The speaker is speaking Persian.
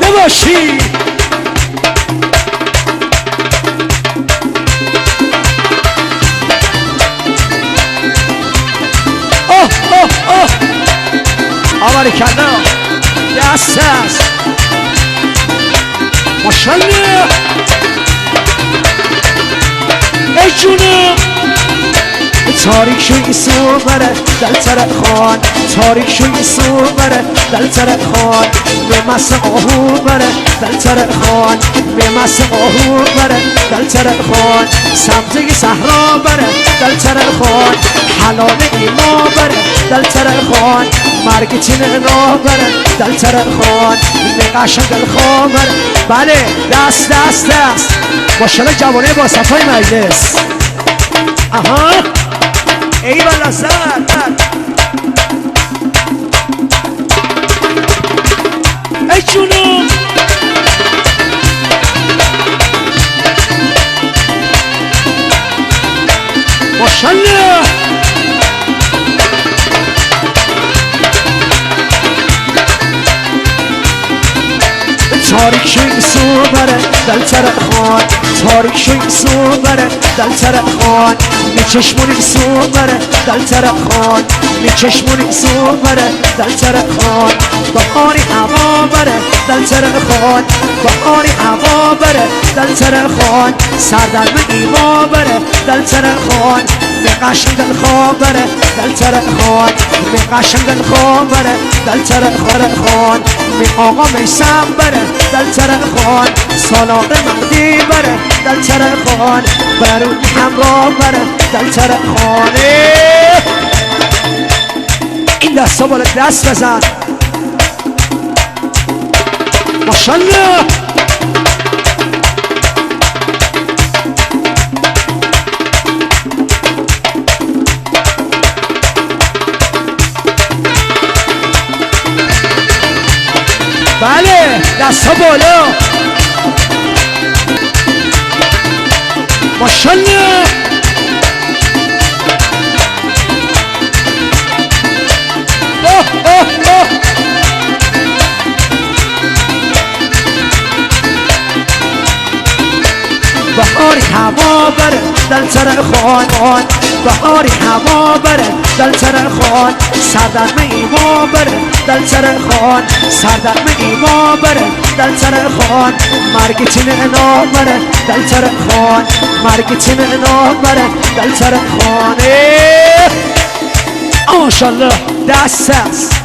جوانه باشی. آمار کنه دست است ماشالله. ای جونم تاریک شوی سو بره دل تر خان، تاریک شوی سو بره دل تر خان، میمس آهو بره دل تر خان، میمس آهو بره دل تر خان، سمت صحرا بره دل تر خان، حلال ایما بره دل تر خان، مرگ چین راه بره دل تر خان، نقاشن دل خان بره. بله دست دست دست ماشالله جوانه با صفای مجلس. آها ای والا سر ای جونم ماشالله. تاریک شوی سو بره دل تر خان، تاریک شوی سو بره دل تر خان، می چشمونی سو بره دل تر خان، می چشمونی سو بره دل تر خان، بهاری هوا بره دل تر خان، بهاری هوا بره دل تر خان، سردرم ایوا بره دل تر خان، می قشنگ دل خواب بره دل تر خان، می قشنگ دل خواب بره دل تر خان، می آقا میسم بره دل تر خان، سالار مهدی بره دل تر خان، برون همراه بره دل تر خانه. این دستا بالا دست بزن ماشالله. بله دستا بالا ماشالله. بهاری هوا بره دل تر خان، بهاری هوا بره دل تر خان، سردرم ایما بره دل تر خان، سردرم ایما بره دل تر خان، مرگ چین انا بره دل تر خان، مرگ چین انا بره دل تر خانه. ماشالله دست است